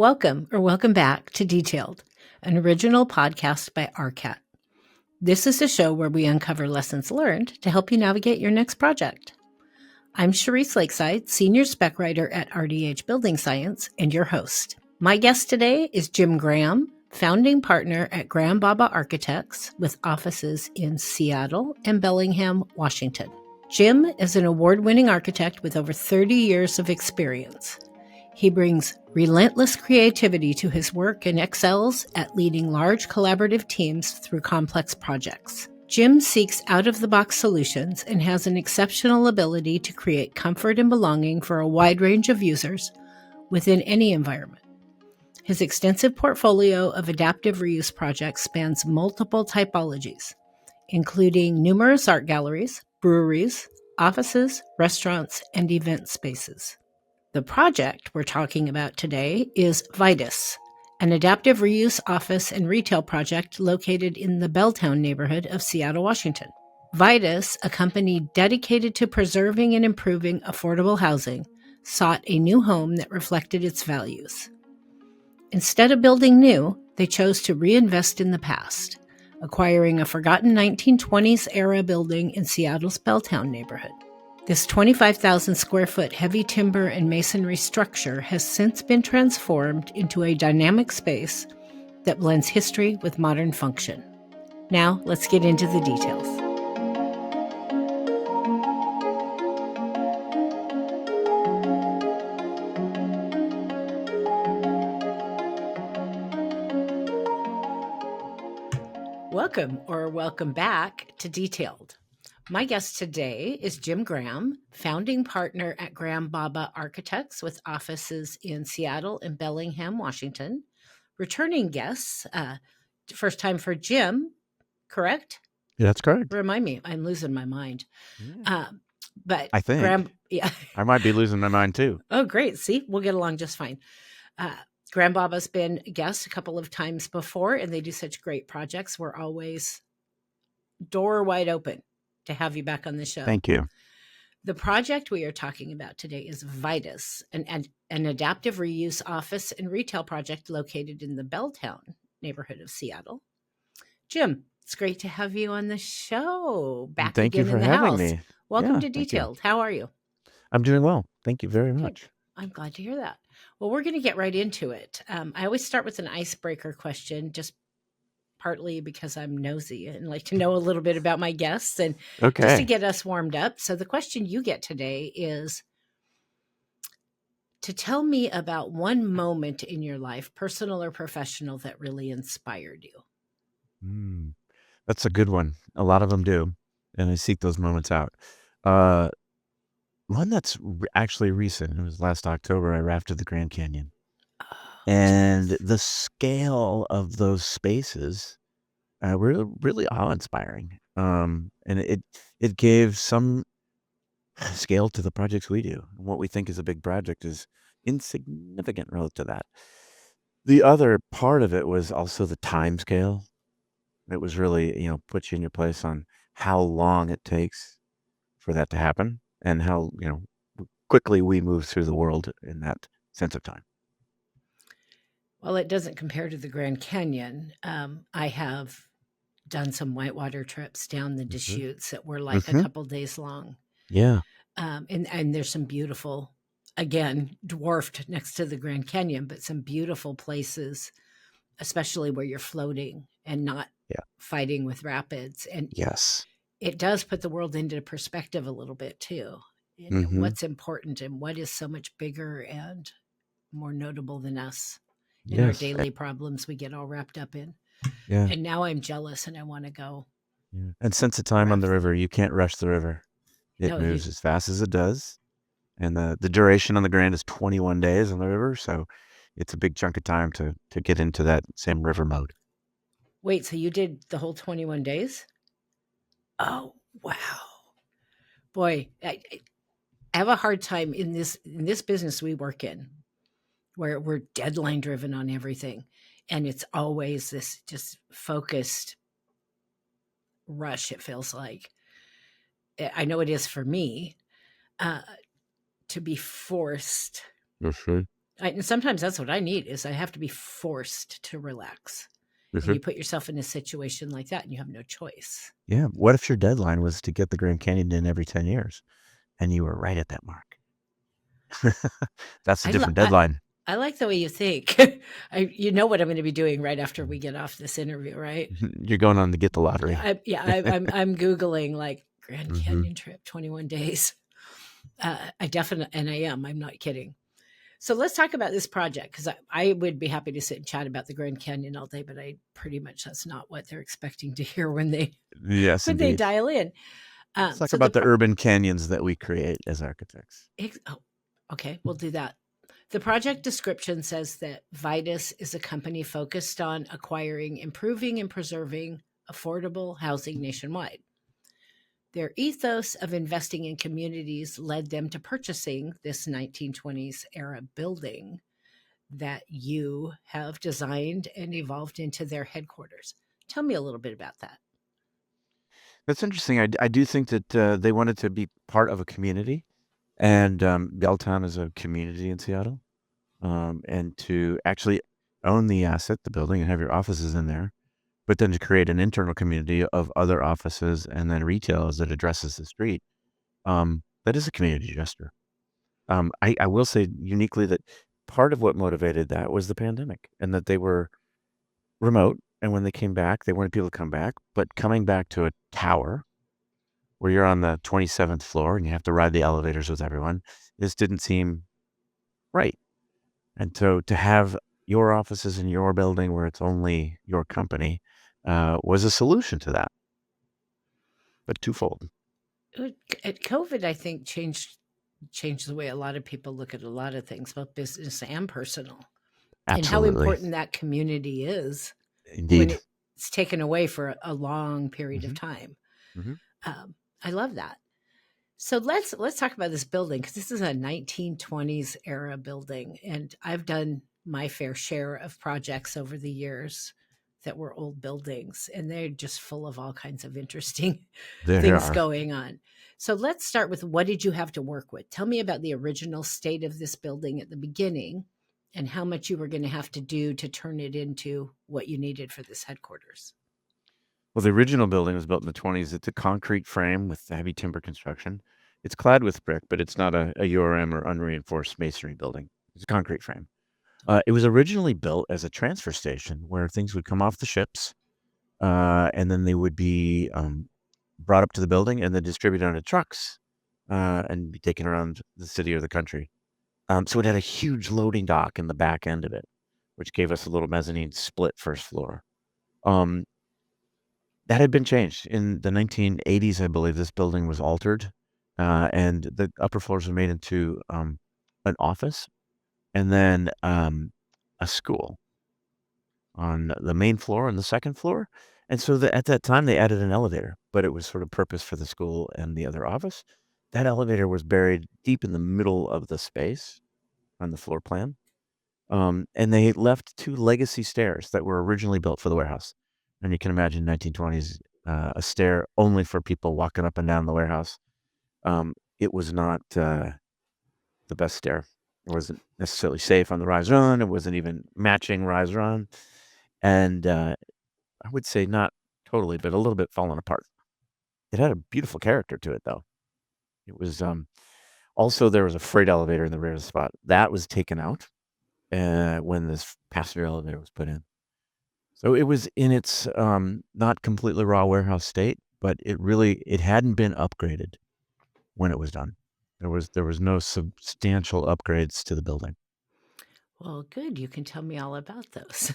Welcome back to Detailed, an original podcast by RCAT. This is a show where we uncover lessons learned to help you navigate your next project. I'm Cherise Lakeside, Senior Spec Writer at RDH Building Science, and your host. My guest today is Jim Graham, founding partner at Graham Baba Architects with offices in Seattle and Bellingham, Washington. Jim is an award-winning architect with over 30 years of experience. He brings relentless creativity to his work and excels at leading large collaborative teams through complex projects. Jim seeks out-of-the-box solutions and has an exceptional ability to create comfort and belonging for a wide range of users within any environment. His extensive portfolio of adaptive reuse projects spans multiple typologies, including numerous art galleries, breweries, offices, restaurants, and event spaces. The project we're talking about today is Vitus, an adaptive reuse office and retail project located in the Belltown neighborhood of Seattle, Washington. Vitus, a company dedicated to preserving and improving affordable housing, sought a new home that reflected its values. Instead of building new, they chose to reinvest in the past, acquiring a forgotten 1920s-era building in Seattle's Belltown neighborhood. This 25,000 square foot heavy timber and masonry structure has since been transformed into a dynamic space that blends history with modern function. Now, let's get into the details. Welcome back to Detailed. My guest today is Jim Graham, founding partner at Graham Baba Architects with offices in Seattle and Bellingham, Washington. Returning guests, first time for Jim, correct? Yeah, that's correct. Remind me, I'm losing my mind. But I think Graham, yeah, I might be losing my mind too. Oh, great. See, we'll get along just fine. Graham Baba's been a guest a couple of times before, and they do such great projects. We're always door wide open to have you back on the show. Thank you. The project we are talking about today is Vitus, an adaptive reuse office and retail project located in the Belltown neighborhood of Seattle. Jim, it's great to have you on the show. Back Thank you again for in the having house. me. Welcome Yeah, to thank you. Detailed. How are you? I'm doing well. Thank you very much. Good. I'm glad to hear that. Well, we're going to get right into it. I always start with an icebreaker question, just partly because I'm nosy and like to know a little bit about my guests and just to Okay. get us warmed up. So the question you get today is to tell me about one moment in your life, personal or professional, that really inspired you. That's a good one. A lot of them do, and I seek those moments out. One that's actually recent. It was last October. I rafted the Grand Canyon, and the scale of those spaces were really awe-inspiring. And it gave some scale to the projects we do. What we think is a big project is insignificant relative to that. The other part of it was also the time scale. It was really, puts you in your place on how long it takes for that to happen and how, quickly we move through the world in that sense of time. Well, it doesn't compare to the Grand Canyon. I have done some whitewater trips down the Deschutes that were like a couple days long. Yeah. And there's some beautiful, again, dwarfed next to the Grand Canyon, but some beautiful places, especially where you're floating and not fighting with rapids. And Yes. it does put the world into perspective a little bit too. What's important and what is so much bigger and more notable than us in our daily problems we get all wrapped up in. Yeah. And now I'm jealous and I want to go. Yeah. And since the time on the river, you can't rush the river. It moves as fast as it does. And the duration on the Grand is 21 days on the river. So it's a big chunk of time to get into that same river mode. Wait, so you did the whole 21 days? Oh, wow. Boy, I have a hard time in this business we work in, where we're deadline driven on everything. And it's always this just focused rush, it feels like. I know it is for me, to be forced And sometimes that's what I need is I have to be forced to relax. And Mhm. you put yourself in a situation like that and you have no choice. Yeah. What if your deadline was to get the Grand Canyon in every 10 years and you were right at that mark? That's a I, lo- different deadline. I like the way you think. You know what I'm going to be doing right after we get off this interview, right? You're going on to get the lottery. I'm googling like Grand Hmm. Canyon trip, 21 days. I definitely, and I am. I'm not kidding. So let's talk about this project because I would be happy to sit and chat about the Grand Canyon all day, but I pretty much that's not what they're expecting to hear when they Yes, when they indeed. dial in. Let's talk So the about the urban canyons that we create as architects. oh, okay, we'll do that. The project description says that Vitus is a company focused on acquiring, improving, and preserving affordable housing nationwide. Their ethos of investing in communities led them to purchasing this 1920s era building that you have designed and evolved into their headquarters. Tell me a little bit about that. That's interesting. I do think that they wanted to be part of a community, and Belltown is a community in Seattle, and to actually own the asset, the building, and have your offices in there, but then to create an internal community of other offices and then retail as it addresses the street. That is a community gesture. I will say uniquely that part of what motivated that was the pandemic and that they were remote. And when they came back, they weren't able to come back, but coming back to a tower where you're on the 27th floor and you have to ride the elevators with everyone, this didn't seem right. And so to have your offices in your building where it's only your company was a solution to that, but twofold. At COVID, I think changed the way a lot of people look at a lot of things, both business and personal, and how Absolutely. important that community is when Indeed. it's taken away for a long period of Hmm. time. Hmm. I love that. So let's talk about this building because this is a 1920s era building, and I've done my fair share of projects over the years that were old buildings, and they're just full of all kinds of interesting There things are. going on. So let's start with what did you have to work with? Tell me about the original state of this building at the beginning and how much you were going to have to do to turn it into what you needed for this headquarters. Well, the original building was built in the 20s. It's a concrete frame with heavy timber construction. It's clad with brick, but it's not a URM or unreinforced masonry building. It's a concrete frame. It was originally built as a transfer station where things would come off the ships and then they would be brought up to the building and then distributed onto trucks and be taken around the city or the country. So it had a huge loading dock in the back end of it, which gave us a little mezzanine split first floor. Um, that had been changed in the 1980s, I believe. This building was altered, and the upper floors were made into an office and then a school on the main floor and the second floor. And so at that time, they added an elevator, but it was sort of purpose for the school and the other office. That elevator was buried deep in the middle of the space on the floor plan. And they left two legacy stairs that were originally built for the warehouse. And you can imagine 1920s, a stair only for people walking up and down the warehouse. It was not the best stair. It wasn't necessarily safe on the rise run. It wasn't even matching rise run. And I would say not totally, but a little bit fallen apart. It had a beautiful character to it, though. It was also there was a freight elevator in the rear spot that was taken out when this passenger elevator was put in. So it was in its not completely raw warehouse state, but it hadn't been upgraded when it was done. There was no substantial upgrades to the building. Well, good. You can tell me all about those.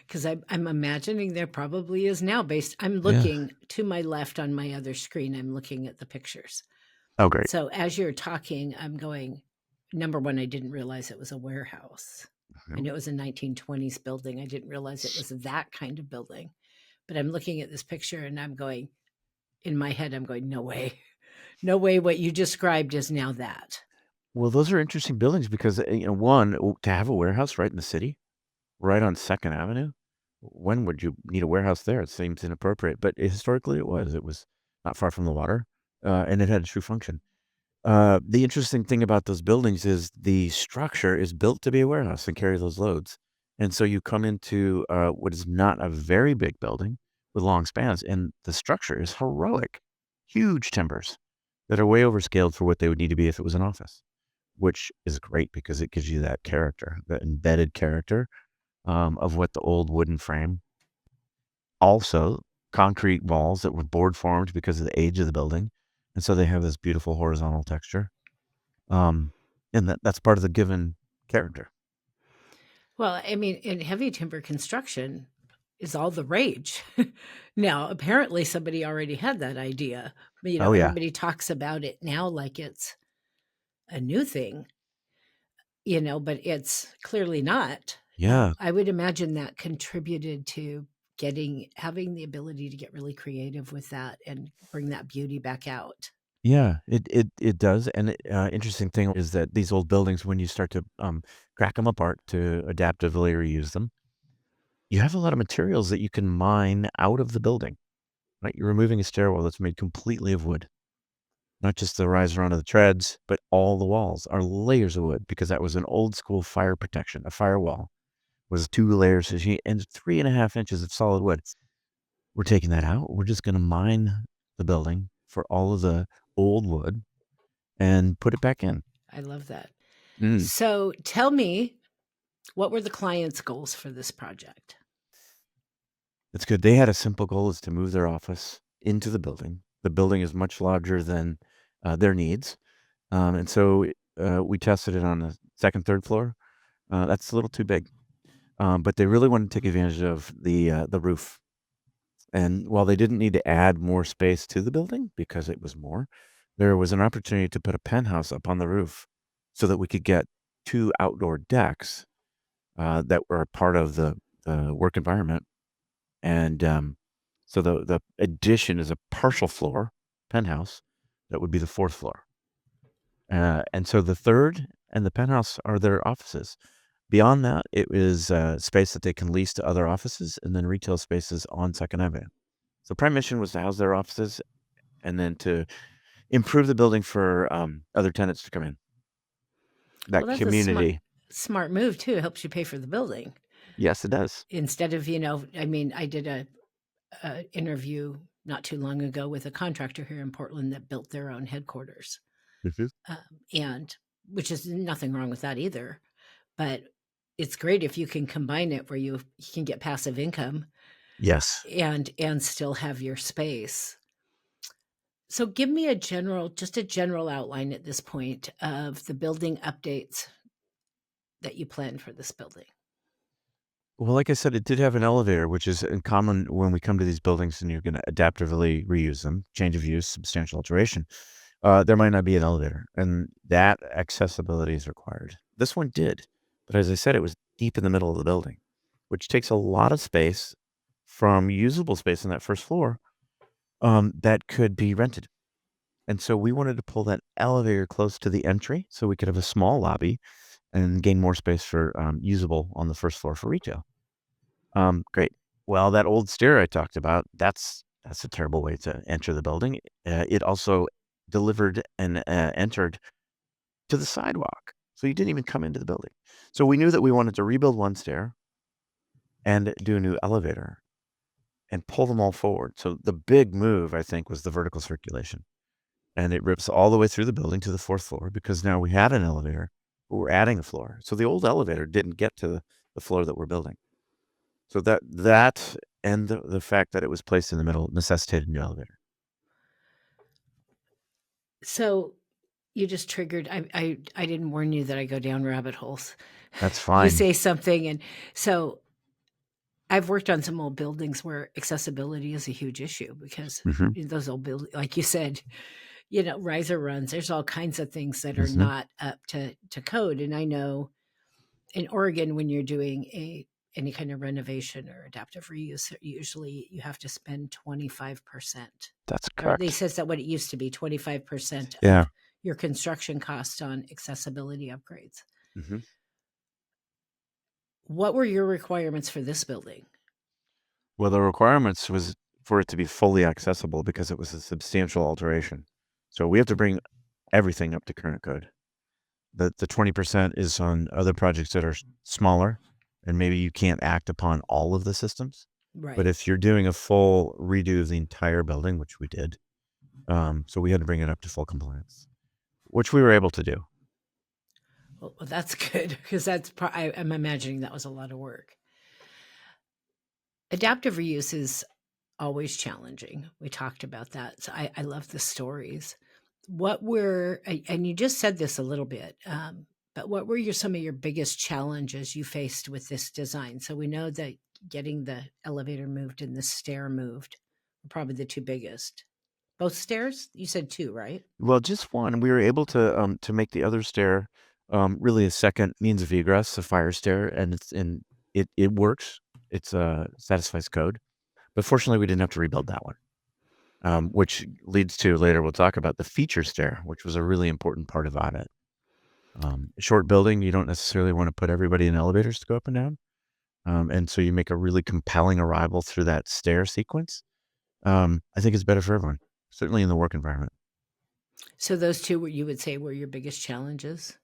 Because I'm imagining there probably is now based. I'm Yeah. looking to my left on my other screen. I'm looking at the pictures. Oh, great. So as you're talking, I'm going, number one, I didn't realize it was a warehouse. I Mhm. knew it was a 1920s building. I didn't realize it was that kind of building. But I'm looking at this picture and I'm going, in my head, I'm going, no way. No way what you described is now that. Well, those are interesting buildings because one to have a warehouse right in the city, right on Second Avenue. When would you need a warehouse there? It seems inappropriate, but historically it was. It was not far from the water, and it had a true function. The interesting thing about those buildings is the structure is built to be a warehouse and carry those loads. And so you come into what is not a very big building with long spans, and the structure is heroic. Huge timbers that are way overscaled for what they would need to be if it was an office, which is great because it gives you that character, that embedded character of what the old wooden frame. Also, concrete walls that were board formed because of the age of the building. And so they have this beautiful horizontal texture. Um, and that's part of the given character. Well, I mean, in heavy timber construction is all the rage. Now, apparently somebody already had that idea. Oh, yeah. Everybody talks about it now like it's a new thing, but it's clearly not. Yeah. I would imagine that contributed to having the ability to get really creative with that and bring that beauty back out. Yeah, it does. And interesting thing is that these old buildings, when you start to crack them apart to adaptively reuse them, you have a lot of materials that you can mine out of the building. Right? You're removing a stairwell that's made completely of wood. Not just the riser onto the treads, but all the walls are layers of wood because that was an old school fire protection. A firewall was 2 layers and 3.5 inches of solid wood. We're taking that out. We're just going to mine the building for all of the old wood and put it back in. I love that. Mm. So tell me, what were the client's goals for this project? That's good. They had a simple goal is to move their office into the building. The building is much larger than their needs. And so we tested it on the second, third floor. That's a little too big. But they really wanted to take advantage of the roof. And while they didn't need to add more space to the building because it was more, there was an opportunity to put a penthouse up on the roof so that we could get 2 outdoor decks that were a part of the work environment. And so the addition is a partial floor penthouse that would be the fourth floor. And so the third and the penthouse are their offices. Beyond that, it is space that they can lease to other offices and then retail spaces on Second Avenue. So prime mission was to house their offices and then to improve the building for other tenants to come in. Well, That that's a smart community. smart move too. It helps you pay for the building Yes, it does. instead of I mean, I did a interview not too long ago with a contractor here in Portland that built their own headquarters, Mhm. um, and which is nothing wrong with that either. But it's great if you can combine it where you can get passive income Yes. and still have your space. So give me just a general outline at this point of the building updates that you plan for this building. Well, like I said, it did have an elevator, which is in common when we come to these buildings and you're going to adaptively reuse them, change of use, substantial alteration. There might not be an elevator, and that accessibility is required. This one did, but as I said, it was deep in the middle of the building, which takes a lot of space from usable space on that first floor that could be rented. And so we wanted to pull that elevator close to the entry so we could have a small lobby and gain more space for usable on the first floor for retail. Great. Well, that old stair I talked about, that's a terrible way to enter the building. It also delivered and entered to the sidewalk. So you didn't even come into the building. So we knew that we wanted to rebuild one stair and do a new elevator and pull them all forward. So the big move, I think, was the vertical circulation. And it rips all the way through the building to the fourth floor because now we had an elevator, but we're adding a floor. So the old elevator didn't get to the floor that we're building. So that and the fact that it was placed in the middle necessitated a new elevator. So you just triggered. I didn't warn you that I go down rabbit holes. That's You fine. say something, and so I've worked on some old buildings where accessibility is a huge issue because Mhm, in those old buildings, like you said, riser runs. There's all kinds of things that are mhm. not up to code, and I know in Oregon when you're doing any kind of renovation or adaptive reuse, usually you have to spend 25%. That's Or at correct. least that's not what it used to be, 25% Yeah. of your construction cost on accessibility upgrades. Mhm. What were your requirements for this building? Well, the requirements was for it to be fully accessible because it was a substantial alteration. So we have to bring everything up to current code. The 20% is on other projects that are smaller, and maybe you can't act upon all of the systems. But Right. if you're doing a full redo of the entire building, which we did, so we had to bring it up to full compliance, which we were able to do. Well, that's good because I'm imagining that was a lot of work. Adaptive reuse is always challenging. We talked about that. So I love the stories. What were, and you just said this a little bit, but what were some of your biggest challenges you faced with this design? So we know that getting the elevator moved and the stair moved were probably the two biggest. Both stairs? You said two, right? Well, just one. We were able to make the other stair really a second means of egress, a fire stair, and it works. It's satisfies code. But fortunately, we didn't have to rebuild that one, which leads to later we'll talk about the feature stair, which was a really important part of it. Short building, you don't necessarily want to put everybody in elevators to go up and down, and so you make a really compelling arrival through that stair sequence. I think it's better for everyone, certainly in the work environment. So those two, you would say, were your biggest challenges?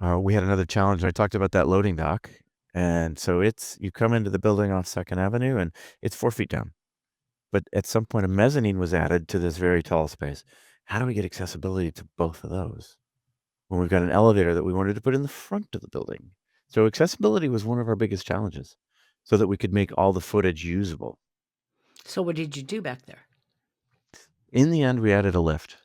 We had another challenge. I talked about that loading dock, and so you come into the building off Second Avenue, and it's 4 feet down. But at some point, a mezzanine was added to this very tall space. How do we get accessibility to both of those when we've got an elevator that we wanted to put in the front of the building? So accessibility was one of our biggest challenges, so that we could make all the footage usable. So what did you do back there? In the end, we added a lift,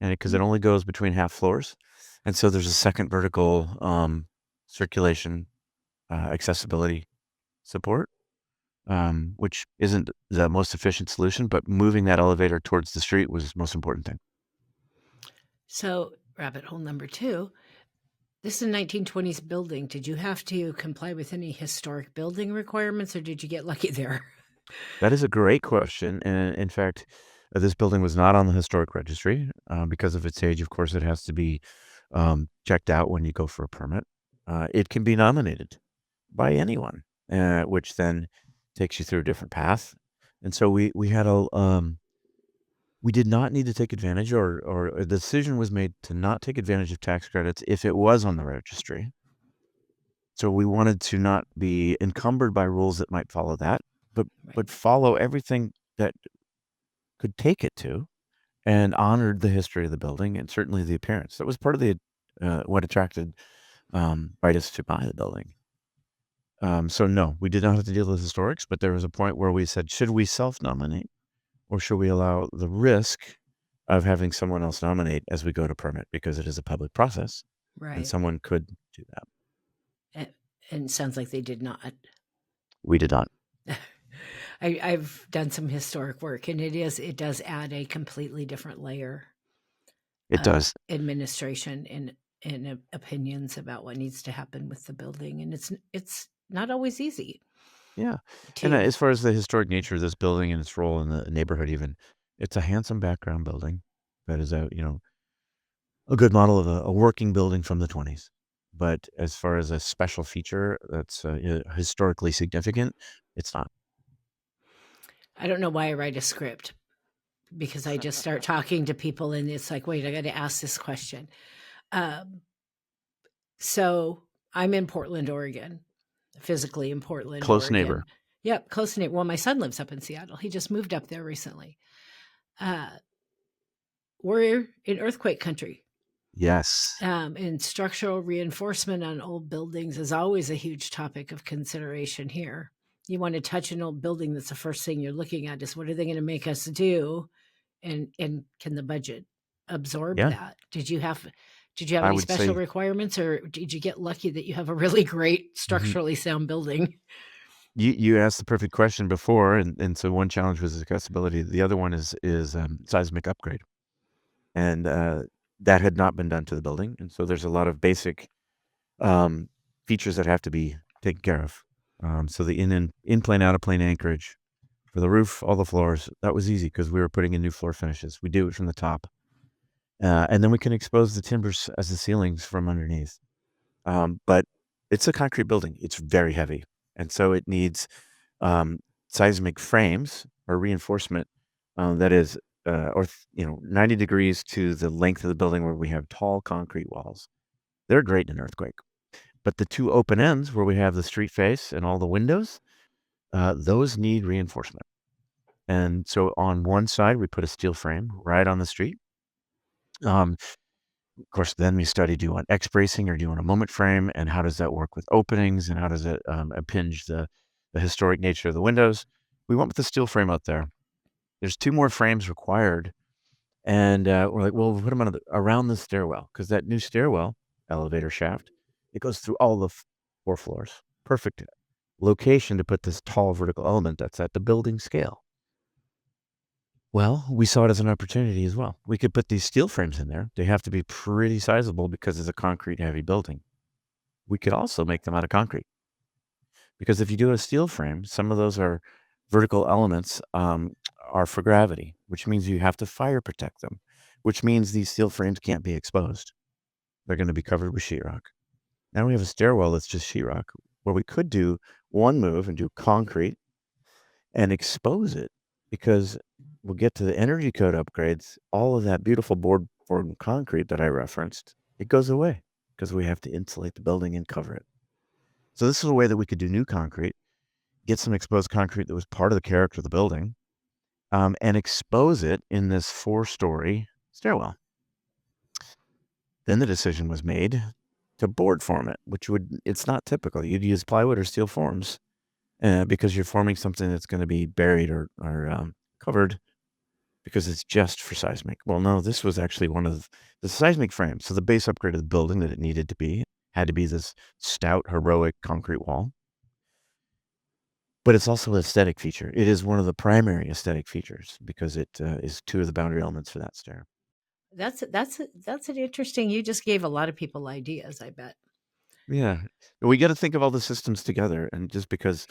and because it only goes between half floors, and so there's a second vertical circulation accessibility support, which isn't the most efficient solution, but moving that elevator towards the street was the most important thing. So rabbit hole number two. This is a 1920s building. Did you have to comply with any historic building requirements or did you get lucky there? That is a great question. And in fact, this building was not on the historic registry because of its age. Of course, it has to be checked out when you go for a permit. It can be nominated by anyone, which then takes you through a different path. And so we had we did not need to take advantage, or a decision was made to not take advantage of tax credits if it was on the registry. So we wanted to not be encumbered by rules that might follow that, but follow everything that could take it to, and honored the history of the building and certainly the appearance. That was part of the what attracted Vitus to buy the building. So no, we did not have to deal with historics, but there was a point where we said, should we self-nominate, or should we allow the risk of having someone else nominate as we go to permit, because it is a public process, and Right. someone could do that. And it sounds like they did not. We did not. I've done some historic work and it does add a completely different layer It of does. administration and opinions about what needs to happen with the building. And it's not always easy. Yeah. And as far as the historic nature of this building and its role in the neighborhood, even, it's a handsome background building that is a good model of a working building from the 20s. But as far as a special feature that's historically significant, it's not. I don't know why I write a script because I just start talking to people and it's like, wait, I got to ask this question. So I'm in Portland, Oregon, physically in Portland, Close Oregon. neighbor. Yep, close neighbor. Well, my son lives up in Seattle. He just moved up there recently. We're in earthquake country. Yes. And structural reinforcement on old buildings is always a huge topic of consideration here. You want to touch an old building, that's the first thing you're looking at is what are they going to make us do? And can the budget absorb that? Did you have any special requirements, or did you get lucky that you have a really great structurally sound building? You asked the perfect question before, and so one challenge was accessibility. The other one is seismic upgrade, and that had not been done to the building, and so there's a lot of basic features that have to be taken care of. So the in plane, out of plane anchorage for the roof, all the floors, that was easy because we were putting in new floor finishes. We do it from the top, and then we can expose the timbers as the ceilings from underneath. But it's a concrete building; it's very heavy, and so it needs seismic frames or reinforcement that is or 90 degrees to the length of the building where we have tall concrete walls. They're great in an earthquake. But the two open ends where we have the street face and all the windows, those need reinforcement. And so on one side, we put a steel frame right on the street. Of course, then we study, do you want X bracing or do you want a moment frame? And how does that work with openings? And how does it impinge the historic nature of the windows? We went with the steel frame out there. There's two more frames required. And we're like, well, we'll put them around the stairwell because that new stairwell, elevator shaft, it goes through all the 4 floors. Perfect location to put this tall vertical element that's at the building scale. Well, we saw it as an opportunity as well. We could put these steel frames in there. They have to be pretty sizable because it's a concrete heavy building. We could also make them out of concrete because if you do a steel frame, some of those are vertical elements are for gravity, which means you have to fire protect them, which means these steel frames can't be exposed. They're going to be covered with sheetrock. Now we have a stairwell that's just sheetrock where we could do one move and do concrete and expose it because we'll get to the energy code upgrades. All of that beautiful board formed concrete that I referenced, it goes away because we have to insulate the building and cover it. So this is a way that we could do new concrete, get some exposed concrete that was part of the character of the building, and expose it in this 4-story stairwell. Then the decision was made to board form it, it's not typical. You'd use plywood or steel forms because you're forming something that's going to be buried or covered because it's just for seismic. Well, no, this was actually one of the seismic frames. So the base upgrade of the building that it needed to be had to be this stout, heroic concrete wall. But it's also an aesthetic feature. It is one of the primary aesthetic features because it is two of the boundary elements for that stair. That's an interesting. You just gave a lot of people ideas, I bet. Yeah, we got to think of all the systems together, and just because,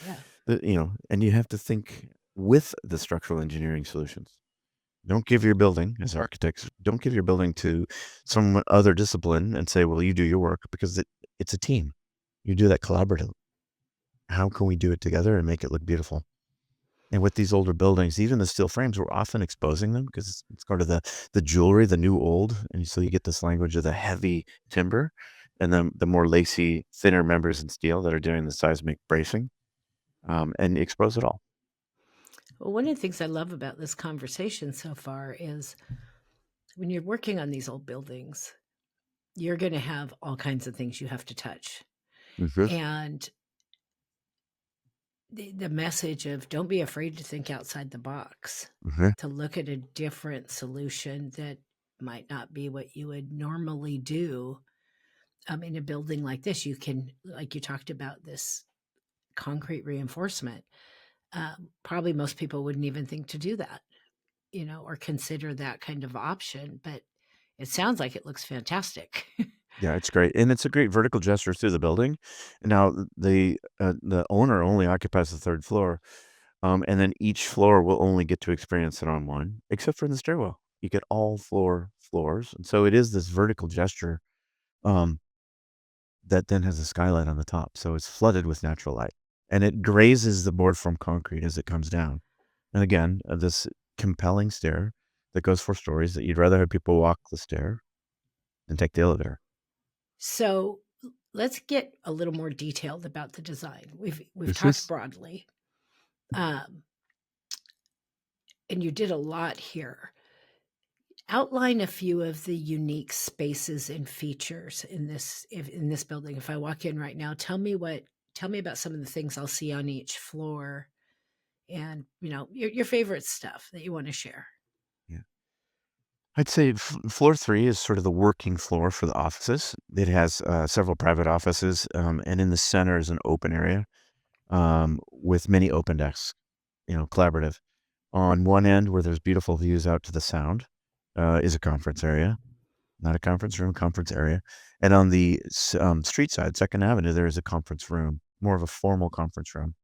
Yeah. and you have to think with the structural engineering solutions. Don't give your building, as architects, don't give your building to some other discipline and say, well, you do your work because it's a team. You do that collaborative. How can we do it together and make it look beautiful? And with these older buildings, even the steel frames, we're often exposing them because it's part of the jewelry, the new old. And so you get this language of the heavy timber and then the more lacy, thinner members in steel that are doing the seismic bracing, and expose it all. Well, one of the things I love about this conversation so far is when you're working on these old buildings, you're going to have all kinds of things you have to touch. Mhm. And the message of don't be afraid to think outside the box, Mhm. to look at a different solution that might not be what you would normally do in a building like this. You can, like you talked about, this concrete reinforcement. Probably most people wouldn't even think to do that, or consider that kind of option. But it sounds like it looks fantastic. Yeah, it's great, and it's a great vertical gesture through the building. Now, the owner only occupies the 3rd floor, and then each floor will only get to experience it on one, except for in the stairwell. You get all 4 floors, and so it is this vertical gesture, um, that then has a skylight on the top, so it's flooded with natural light, and it grazes the board from concrete as it comes down. And again, this compelling stair that goes 4 stories that you'd rather have people walk the stair than take the elevator. So let's get a little more detailed about the design. We've This talked is broadly, um, and you did a lot here. Outline a few of the unique spaces and features in this building. If I walk in right now, tell me about some of the things I'll see on each floor, and your favorite stuff that you want to share. Yeah. I'd say floor 3 is sort of the working floor for the offices. It has several private offices, and in the center is an open area with many open desks, collaborative. On one end, where there's beautiful views out to the sound, is a conference area, not a conference room, conference area. And on the street side, Second Avenue, there is a conference room, more of a formal conference room.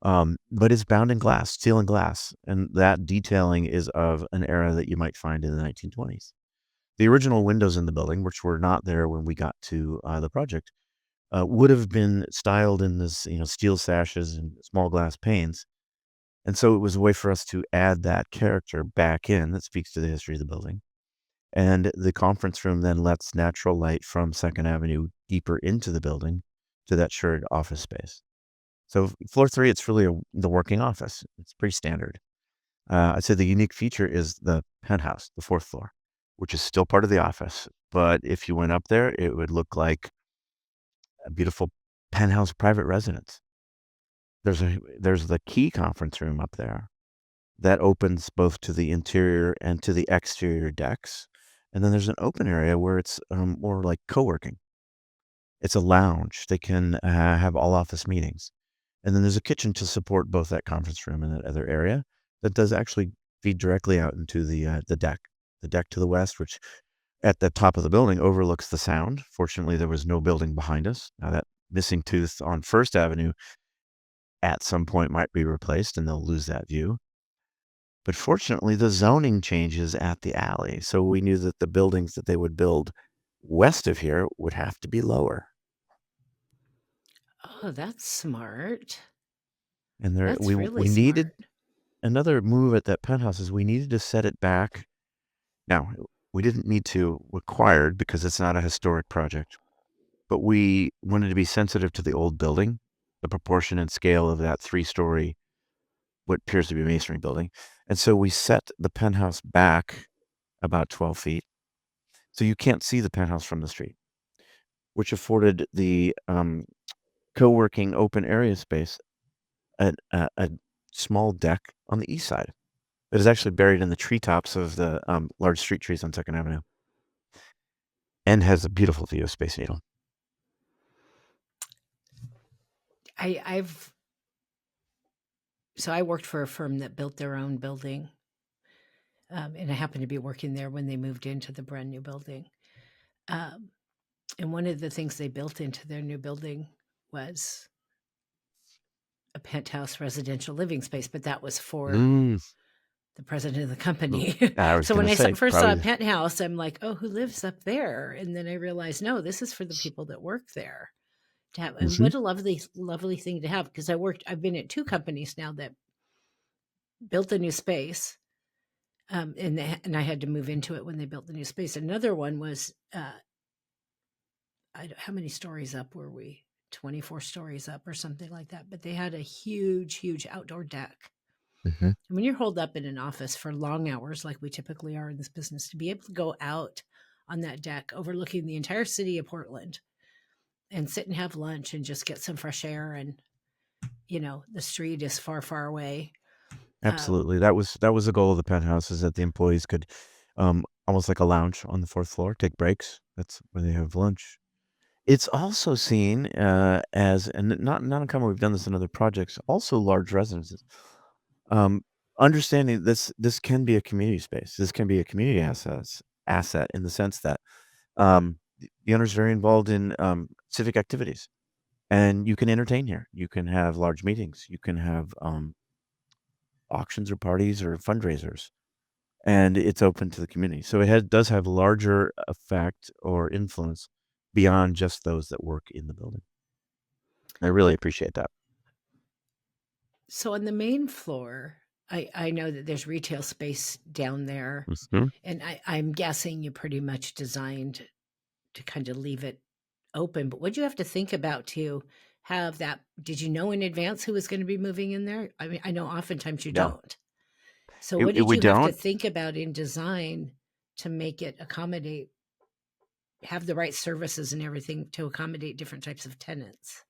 But it's bound in glass, steel and glass, and that detailing is of an era that you might find in the 1920s. The original windows in the building, which were not there when we got to the project, would have been styled in this, steel sashes and small glass panes. And so it was a way for us to add that character back in that speaks to the history of the building. And the conference room then lets natural light from 2nd Avenue deeper into the building to that shared office space. So floor 3, it's really the working office. It's pretty standard. I'd say the unique feature is the penthouse, the 4th floor, which is still part of the office. But if you went up there, it would look like a beautiful penthouse private residence. There's the key conference room up there that opens both to the interior and to the exterior decks. And then there's an open area where it's more like co-working. It's a lounge. They can have all office meetings. And then there's a kitchen to support both that conference room and that other area that does actually feed directly out into the deck. The deck to the west, which at the top of the building overlooks the sound. Fortunately, there was no building behind us. Now that missing tooth on 1st Avenue at some point might be replaced and they'll lose that view. But fortunately, the zoning changes at the alley. So we knew that the buildings that they would build west of here would have to be lower. Oh, that's smart. And That's we really needed smart. another move at that penthouse is we needed to set it back. Now, we didn't need to required because it's not a historic project, but we wanted to be sensitive to the old building, the proportion and scale of that 3-story, what appears to be a masonry building. And so we set the penthouse back about 12 feet. So you can't see the penthouse from the street, which afforded the co-working open area space a small deck on the east side that is actually buried in the treetops of the large street trees on 2nd Avenue and has a beautiful view of Space Needle. So I worked for a firm that built their own building, and I happened to be working there when they moved into the brand new building. And one of the things they built into their new building was a penthouse residential living space, but that was for the president of the company. I was So going when to I say, first saw a probably. penthouse, I'm like, oh, who lives up there? And then I realized, no, this is for the people that work there to have. And what a lovely, lovely thing to have. Because I've been at 2 companies now that built a new space. And I had to move into it when they built the new space. Another one was, how many stories up were we? 24 stories up or something like that. But they had a huge, huge outdoor deck. And when you're holed up in an office for long hours, like we typically are in this business, to be able to go out on that deck overlooking the entire city of Portland and sit and have lunch and just get some fresh air, and the street is far, far away. Absolutely. That was the goal of the penthouse, is that the employees could almost like a lounge on the 4th floor, take breaks. That's where they have lunch. It's also seen as, and not uncommon, we've done this in other projects, also large residences. Understanding this can be a community space. This can be a community asset in the sense that the owner's very involved in civic activities, and you can entertain here. You can have large meetings. You can have auctions or parties or fundraisers, and it's open to the community. So it does have larger effect or influence beyond just those that work in the building. I really appreciate that. So on the main floor, I know that there's retail space down there, and I'm guessing you pretty much designed to kind of leave it open. But what'd you have to think about to have that? Did you know in advance who was going to be moving in there? I mean, I know oftentimes you No, don't. So what did we you have to don't. think about in design to make it have the right services and everything to accommodate different types of tenants?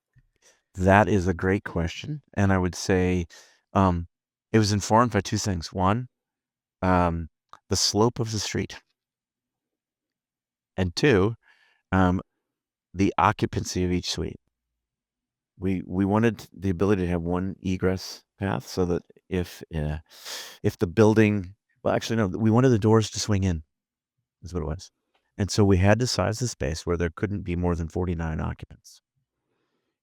That is a great question, and I would say it was informed by 2 things. One, the slope of the street, and 2, the occupancy of each suite. We wanted the ability to have one egress path so that if the building, well, actually, no, we wanted the doors to swing in, is what it was. And so we had to size the space where there couldn't be more than 49 occupants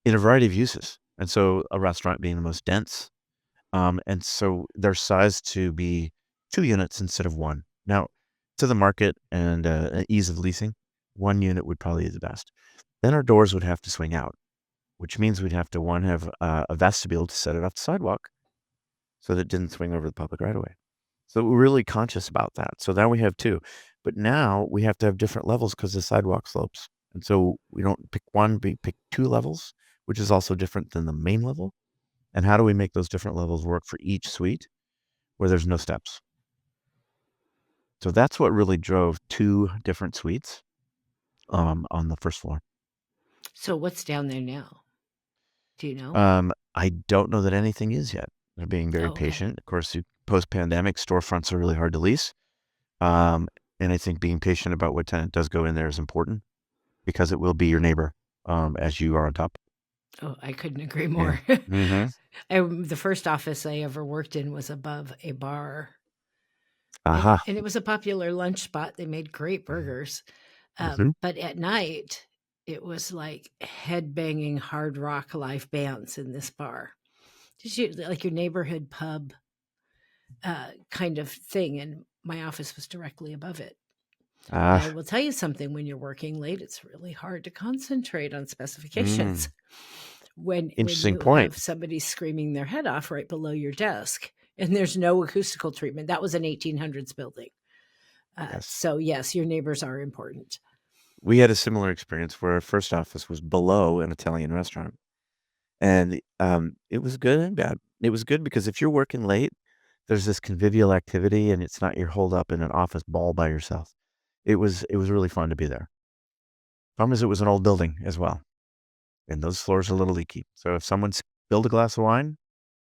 in a variety of uses. And so a restaurant being the most dense. And so they're sized to be 2 units instead of 1. Now, to the market and ease of leasing, 1 unit would probably be the best. Then our doors would have to swing out, which means we'd have to, one, have a vestibule to set it off the sidewalk, so that it didn't swing over the public right away. So we're really conscious about that. So now we have two, but now we have to have different levels because the sidewalk slopes. And so we don't pick one, we pick two levels, which is also different than the main level. And how do we make those different levels work for each suite where there's no steps? So that's what really drove two different suites on the first floor. So what's down there now? Do you know? I don't know that anything is yet. They're being very Oh, okay. patient. Of course, post-pandemic, storefronts are really hard to lease. And I think being patient about what tenant does go in there is important because it will be your neighbor as you are on top. Oh, I couldn't agree Yeah. more. Mm-hmm. The first office I ever worked in was above a bar. Aha. And it was a popular lunch spot. They made great burgers. Mm-hmm. But at night, it was like head-banging hard rock live bands in this bar. Just like your neighborhood pub kind of thing. And my office was directly above it. And I Ah. will tell you something, when you're working late, it's really hard to concentrate on specifications Mm. when Interesting you point. have somebody screaming their head off right below your desk and there's no acoustical treatment. That was an 1800s building. Yes. So, yes, your neighbors are important. We had a similar experience where our first office was below an Italian restaurant. And it was good and bad. It was good because if you're working late, there's this convivial activity and it's not you're holed up in an office ball by yourself. It was really fun to be there. Problem is it was an old building as well, and those floors are a little leaky. So if someone spilled a glass of wine,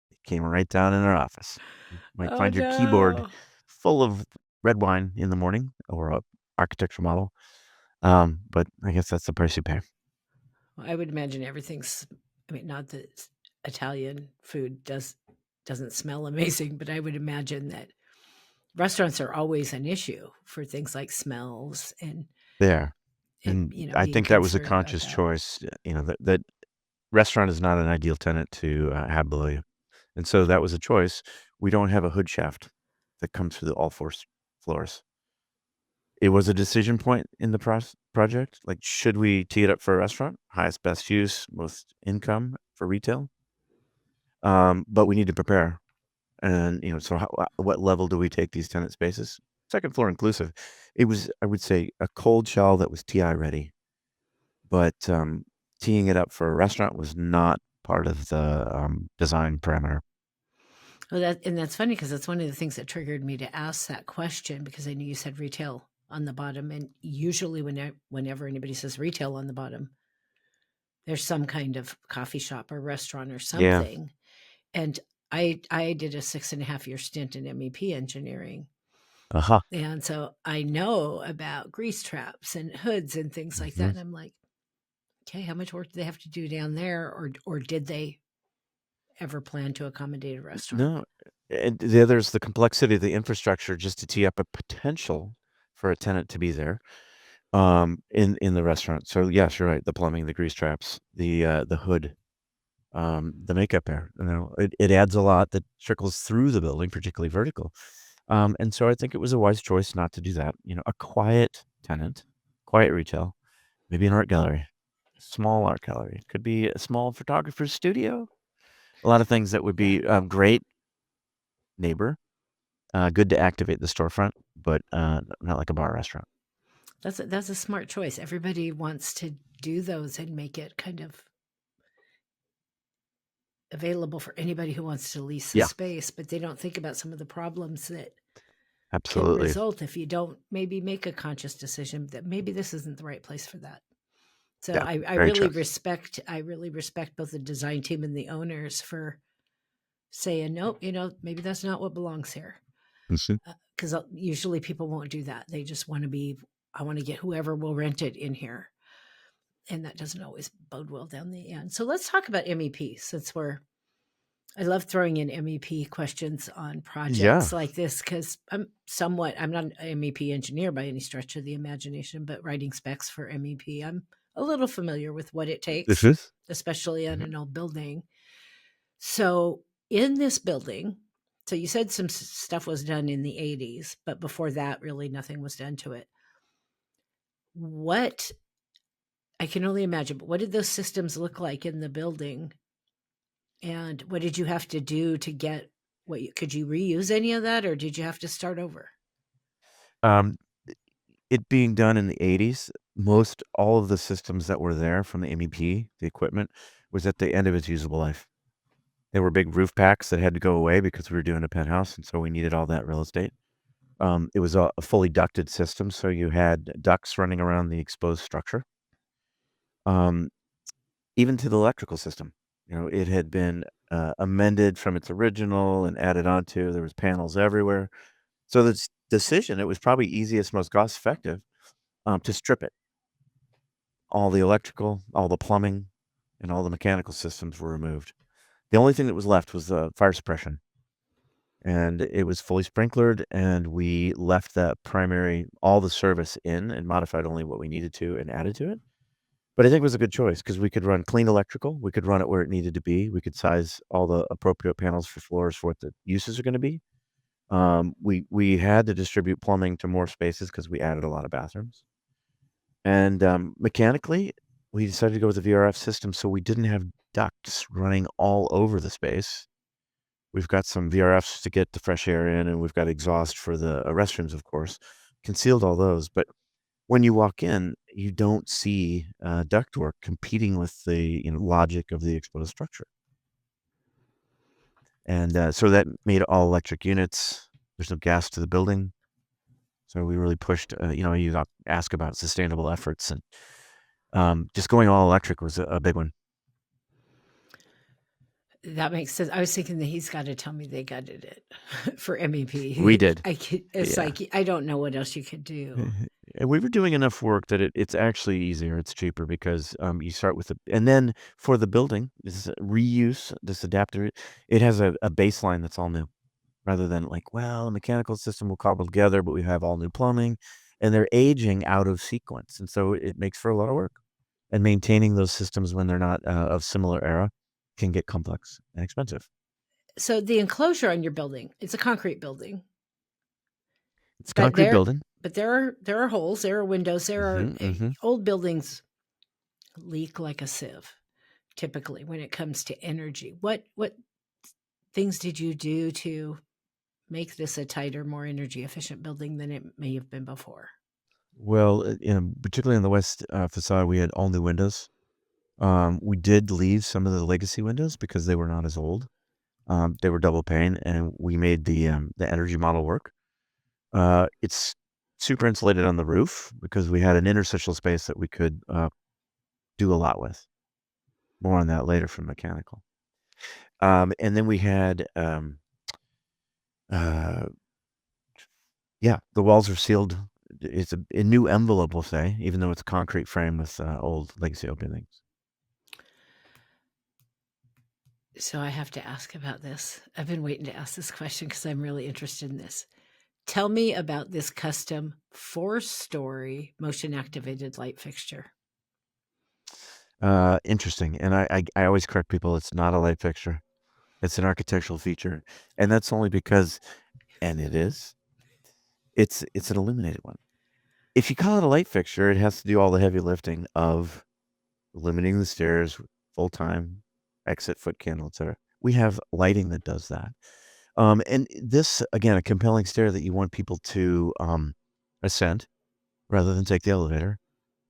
it came right down in our office. You might Oh, find your keyboard no. full of red wine in the morning or a architecture model. But I guess that's the price you pay. Well, I would imagine everything's, I mean, not that Italian food doesn't smell amazing, but I would imagine that restaurants are always an issue for things like smells There. and And I being think that was a concerned about conscious that. choice, that restaurant is not an ideal tenant to have below you. And so that was a choice. We don't have a hood shaft that comes through all four floors. It was a decision point in the project. Like, should we tee it up for a restaurant? Highest, best use, most income for retail. But we need to prepare. And, so what level do we take these tenant spaces? Second floor inclusive. It was, I would say, a cold shell that was TI ready. But teeing it up for a restaurant was not part of the design parameter. Well, that's funny because that's one of the things that triggered me to ask that question, because I knew you said retail on the bottom, and usually whenever anybody says retail on the bottom, there's some kind of coffee shop or restaurant or Yeah. something. And I did a 6.5 year stint in MEP engineering, Uh-huh. and so I know about grease traps and hoods and things like that. Mhm. And I'm like, okay, how much work do they have to do down there, or did they ever plan to accommodate a restaurant? No, and the other is the complexity of the infrastructure just to tee up a potential for a tenant to be there, in the restaurant. So yes, you're right. The plumbing, the grease traps, the hood, the makeup air. It adds a lot that trickles through the building, particularly vertical. And so I think it was a wise choice not to do that. A quiet tenant, quiet retail, maybe an art gallery, small art gallery. It could be a small photographer's studio. A lot of things that would Yeah. be great neighbor. Good to activate the storefront, but not like a bar or restaurant. That's a smart choice. Everybody wants to do those and make it kind of available for anybody who wants to lease the Yeah, space, but they don't think about some of the problems that can absolutely. result if you don't maybe make a conscious decision that maybe this isn't the right place for that. So Yeah, I very really true. respect both the design team and the owners for saying, nope, maybe that's not what belongs here. Mhm. Because usually people won't do that. They just want to I want to get whoever will rent it in here. And that doesn't always bode well down the end. So let's talk about MEP, since I love throwing in MEP questions on Yeah. projects like this, because I'm not an MEP engineer by any stretch of the imagination, but writing specs for MEP, I'm a little familiar with what it This takes, is. especially on Mhm. an old building. So in this building, so you said some stuff was done in the 80s, but before that, really nothing was done to it. What I can only imagine, but what did those systems look like in the building? And what did you have to do to get Could you reuse any of that, or did you have to start over? Um, it being done in the 80s, most all of the systems that were there from the MEP, the equipment, was at the end of its usable life. They were big roof packs that had to go away because we were doing a penthouse, and so we needed all that real estate. It was a fully ducted system, so you had ducts running around the exposed structure. Um, even to the electrical system, it had been amended from its original and added onto. There was panels everywhere. So the decision, it was probably easiest, most cost effective, to strip it. All the electrical, all the plumbing, and all the mechanical systems were removed. The only thing that was left was the fire suppression, and it was fully sprinklered. And we left that all the service in, and modified only what we needed to and added to it. But I think it was a good choice because we could run clean electrical. We could run it where it needed to be. We could size all the appropriate panels for floors for what the uses are going to be. We had to distribute plumbing to more spaces because we added a lot of bathrooms. And mechanically, we decided to go with the VRF system so we didn't have ducts running all over the space. We've got some VRFs to get the fresh air in, and we've got exhaust for the restrooms, of course. Concealed all those, but when you walk in, you don't see ductwork competing with the logic of the exposed structure. And so that made all electric units. There's no gas to the building. So we really pushed, you ask about sustainable efforts, and just going all electric was a big one. That makes sense. I was thinking that he's got to tell me they gutted it for MEP. We did. It's Yeah. like, I don't know what else you could do. And we were doing enough work that it's actually easier. It's cheaper because you start with and then for the building, this is reuse, this adapter, it has a baseline that's all new rather than like, well, a mechanical system will cobble together, but we have all new plumbing and they're aging out of sequence. And so it makes for a lot of work. And maintaining those systems when they're not of similar era can get complex and expensive. So the enclosure on your building, it's a concrete building. It's a concrete building. But there are holes, there are windows, there are old buildings leak like a sieve. Typically, when it comes to energy, what things did you do to make this a tighter, more energy efficient building than it may have been before? Well, particularly on the west facade, we had all new windows. We did leave some of the legacy windows because they were not as old. They were double pane, and we made the energy model work. It's super insulated on the roof because we had an interstitial space that we could do a lot with. More on that later from mechanical. And then we had, the walls are sealed. It's a new envelope, we'll say, even though it's a concrete frame with old legacy openings. So I have to ask about this. I've been waiting to ask this question because I'm really interested in this. Tell me about this custom 4-story motion activated light fixture. Interesting. And I always correct people. It's not a light fixture. It's an architectural feature. And that's only because, and it is, it's an illuminated one. If you call it a light fixture, it has to do all the heavy lifting of illuminating the stairs, full time, exit, foot candle, etc. We have lighting that does that. And this, again, a compelling stair that you want people to ascend rather than take the elevator.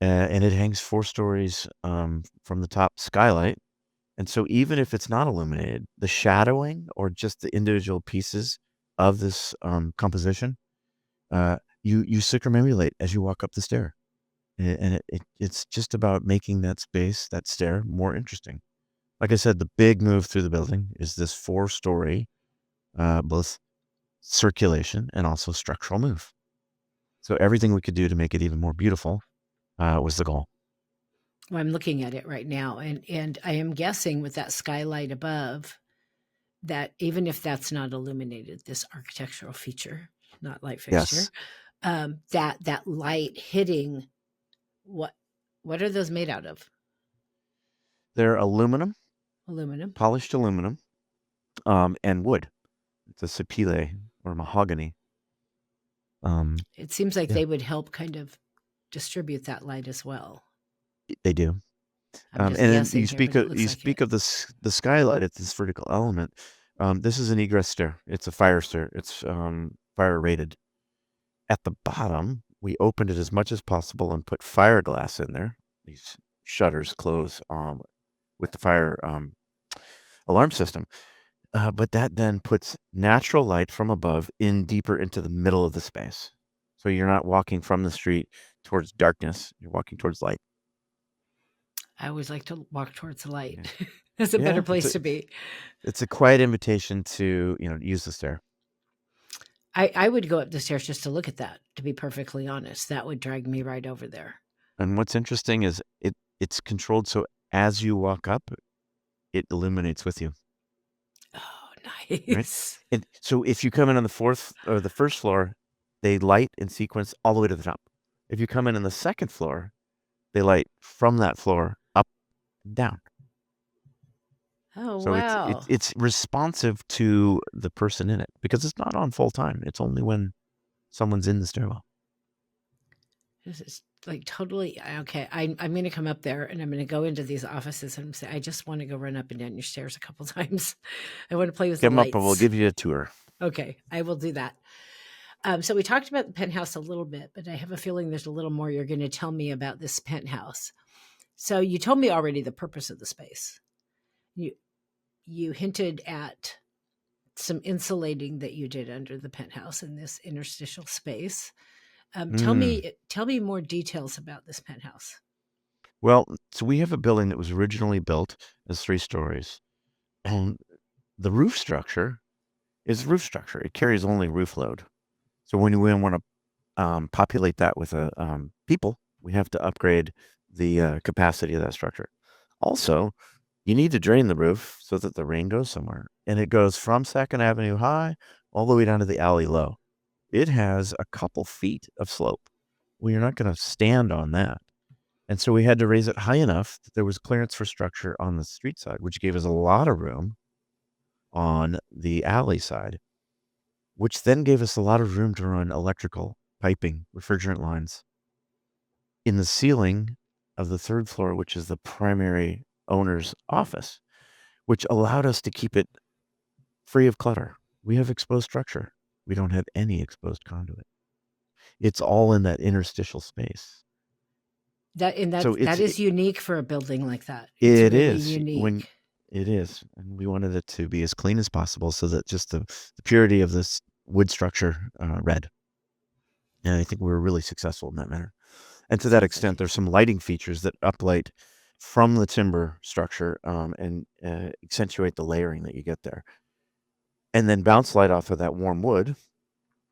And it hangs 4 stories from the top skylight. And so even if it's not illuminated, the shadowing or just the individual pieces of this composition, you circumambulate as you walk up the stair. And it's just about making that space, that stair, more interesting. Like I said, the big move through the building is this 4-story, both circulation and also structural move. So everything we could do to make it even more beautiful was the goal. Well, I'm looking at it right now, and I am guessing with that skylight above that even if that's not illuminated, this architectural feature, not light fixture, Yes. that light hitting, what are those made out of? They're aluminum, Aluminum. polished aluminum, and wood. It's a sapele or mahogany. It seems like Yeah. they would help kind of distribute that light as well. They do. I'm just And then guessing you here, speak but it of looks like the skylight. It's this vertical element. This is an egress stair. It's a fire stair. It's fire rated. At the bottom, we opened it as much as possible and put fire glass in there. These shutters close with the fire alarm system. But that then puts natural light from above in deeper into the middle of the space. So you're not walking from the street towards darkness. You're walking towards light. I always like to walk towards the light. Yeah, It's a better yeah. place to be. It's a quiet invitation to use the stair. I would go up the stairs just to look at that, to be perfectly honest. That would drag me right over there. And what's interesting is it's controlled so as you walk up, it illuminates with you. Oh, Right? nice. And so if you come in on the fourth or the first floor, they light in sequence all the way to the top. If you come in on the second floor, they light from that floor up and down. Oh, So wow. it's responsive to the person in it because it's not on full time. It's only when someone's in the stairwell. This is like totally okay. I'm going to come up there and I'm going to go into these offices and say, I just want to go run up and down your stairs a couple times. I want to play with the Come up and we'll lights. give you a tour. Okay, I will do that. So we talked about the penthouse a little bit, but I have a feeling there's a little more you're going to tell me about this penthouse. So you told me already the purpose of the space. You hinted at some insulating that you did under the penthouse in this interstitial space. Tell me more details about this penthouse. Well, so we have a building that was originally built as 3 stories, and the roof structure is roof structure. It carries only roof load. So when we want to populate that with people, we have to upgrade the capacity of that structure. Also, you need to drain the roof so that the rain goes somewhere, and it goes from 2nd Avenue high all the way down to the alley low. It has a couple feet of slope. Well, you're not going to stand on that. And so we had to raise it high enough that there was clearance for structure on the street side, which gave us a lot of room on the alley side, which then gave us a lot of room to run electrical, piping, refrigerant lines in the ceiling of the 3rd floor, which is the primary owner's office, which allowed us to keep it free of clutter. We have exposed structure. We don't have any exposed conduit. It's all in that interstitial space. That So is unique for a building like that. It's it really is when unique. it is, and we wanted it to be as clean as possible so that just the purity of this wood structure read. And I think we were really successful in that manner. And to that Sounds extent, like there's some lighting features that uplight from the timber structure and accentuate the layering that you get there. And then bounce light off of that warm wood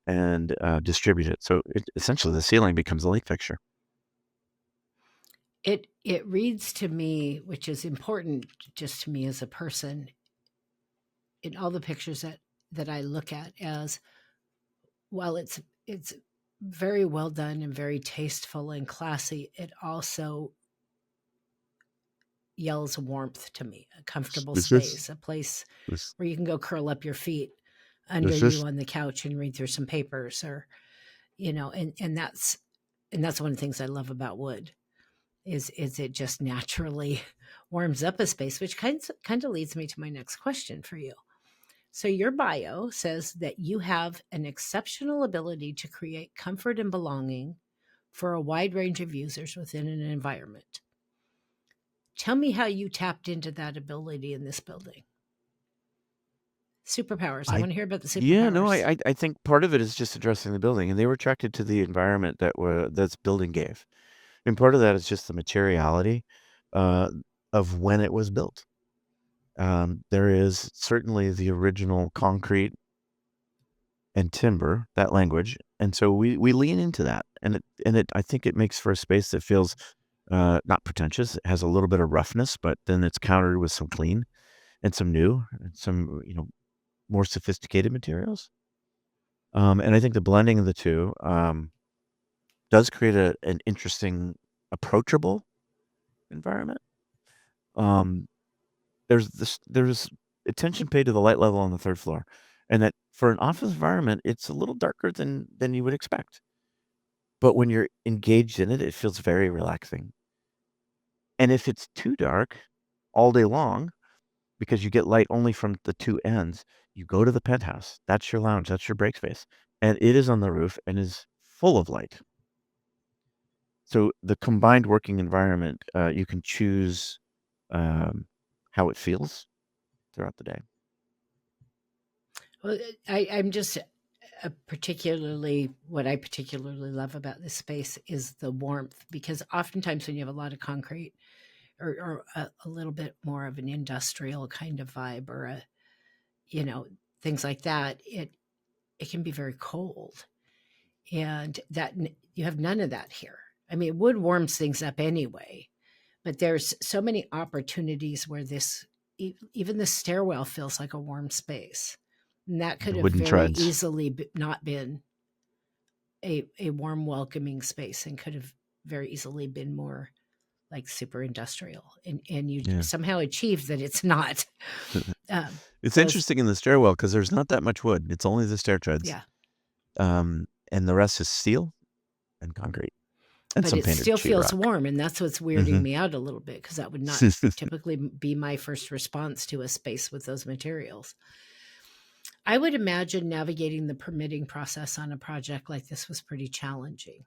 and distribute it. So essentially the ceiling becomes a light fixture. it reads to me, which is important just to me as a person, in all the pictures that I look at, as while it's very well done and very tasteful and classy, it also yells warmth to me, a comfortable Is this space, a place this where you can go curl up your feet under is you this on the couch and read through some papers, or and that's one of the things I love about wood is it just naturally warms up a space, which kind of leads me to my next question for you. So your bio says that you have an exceptional ability to create comfort and belonging for a wide range of users within an environment. Tell me how you tapped into that ability in this building. Superpowers. I I want to hear about the Yeah, no, superpowers. I think part of it is just addressing the building, and they were attracted to the environment that's building gave. And part of that is just the materiality uh, of when it was built. There is certainly the original concrete and timber, that language, and so we lean into that, and I think it makes for a space that feels not pretentious. It has a little bit of roughness, but then it's countered with some clean and some new, and some more sophisticated materials. And I think the blending of the two does create an interesting, approachable environment. Um, there's attention paid to the light level on the 3rd floor, and that for an office environment, it's a little darker than you would expect. But when you're engaged in it, it feels very relaxing. And if it's too dark all day long, because you get light only from the two ends. You go to the penthouse. That's your lounge. That's your break space. And it is on the roof and is full of light. So the combined working environment, you can choose how it feels throughout the day. Well, I'm just what I particularly love about this space is the warmth, because oftentimes when you have a lot of concrete or a little bit more of an industrial kind of vibe or you know, things like that, it can be very cold, and you have none of that here. I mean, wood warms things up anyway, but there's so many opportunities where even the stairwell feels like a warm space. And that could The have wooden very treads. easily not been a warm, welcoming space, and could have very easily been more like super industrial. And you Yeah. somehow achieved that it's not. It's Those, interesting in the stairwell because there's not that much wood. It's only the stair treads. yeah, And the rest is steel and concrete and but some it painted still feels sheetrock. warm. And that's what's weirding Hmm. me out a little bit, because that would not typically be my first response to a space with those materials. I would imagine navigating the permitting process on a project like this was pretty challenging.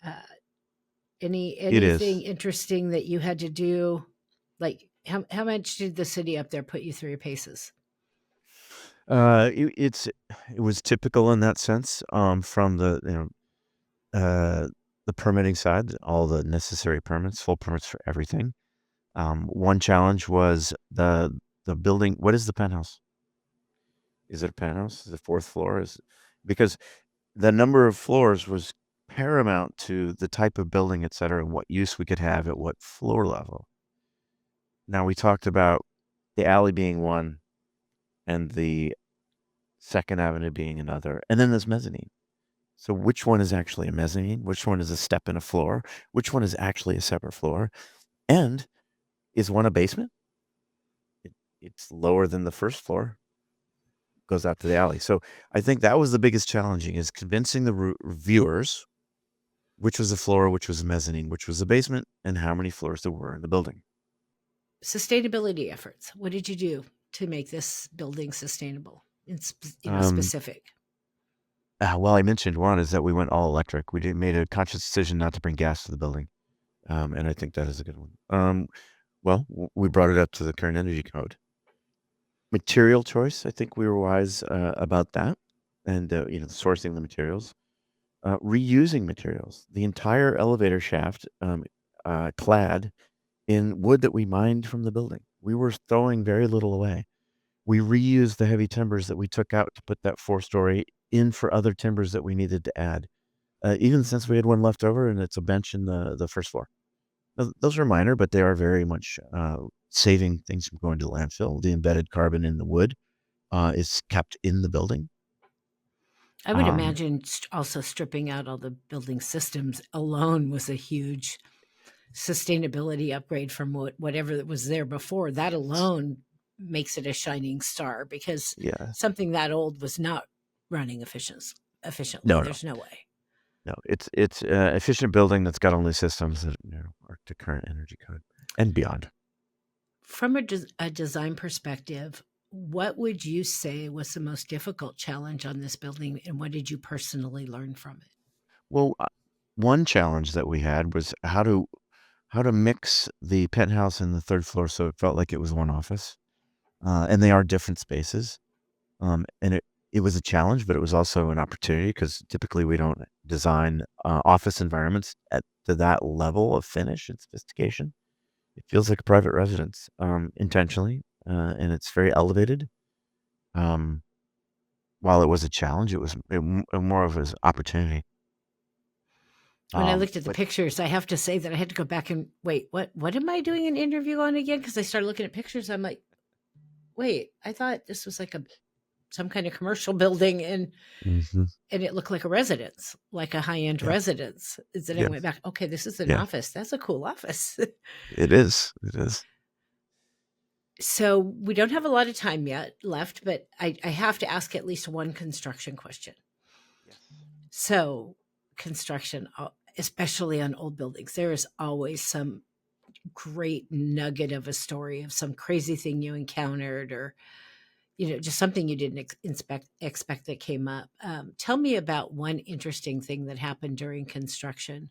Uh, It anything is. interesting that you had to do? Like how much did the city up there put you through your paces? It was typical in that sense, from uh, the permitting side, all the necessary permits, full permits for everything. One challenge was the building. What is the penthouse? Is it a penthouse? Is it fourth floor? Is because the number of floors was paramount to the type of building, et cetera, and what use we could have at what floor level. Now we talked about the alley being one and the Second Avenue being another, and then there's mezzanine. So which one is actually a mezzanine? Which one is a step in a floor? Which one is actually a separate floor? And is one a basement? It's lower than the first floor, goes out to the alley. So I think that was the biggest challenging is convincing the viewers which was a floor, which was a mezzanine, which was a basement, and how many floors there were in the building. Sustainability efforts. What did you do to make this building sustainable? Um, Specific. well, I mentioned one is that we went all electric. Made a conscious decision not to bring gas to the building, and I think that is a good one. Well, we brought it up to the current energy code. Material choice, I think we were wise about that, and sourcing the materials, reusing materials. The entire elevator shaft, clad in wood that we mined from the building. We were throwing very little away. We reused the heavy timbers that we took out to put that four-story in for other timbers that we needed to add. Even since we had one left over, and it's a bench in the first floor. Those are minor, but they are very much saving things from going to landfill. The embedded carbon in the wood is kept in the building. I would Um, imagine also stripping out all the building systems alone was a huge sustainability upgrade from whatever was there before. That alone makes it a shining star, because yeah, something that old was not running efficiently. no, no, There's no way. no. It's efficient building that's got only systems that are to current energy code and beyond. From a design perspective, what would you say was the most difficult challenge on this building, and what did you personally learn from it? Well, one challenge that we had was how to mix the penthouse and the third floor so it felt like it was one office, and they are different spaces. And it was a challenge, but it was also an opportunity because typically we don't design office environments to that level of finish and sophistication. It feels like a private residence, intentionally, and it's very elevated. Um, while it was a challenge, it was more of an opportunity. When I looked at the But pictures, I have to say that I had to go back and wait, what am I doing an interview on again? Because I started looking at pictures. I'm like, wait, I thought this was like a some kind of commercial building, Mhm. and it looked like a residence, like a high-end Yeah, residence. And then I yeah, went back, okay, this is an yeah. office. That's a cool office. It is. It is. So we don't have a lot of time yet left, but I have to ask at least one construction question. Yes. So construction, especially on old buildings, there is always some great nugget of a story of some crazy thing you encountered, or just something you didn't expect that came up. Tell me about one interesting thing that happened during construction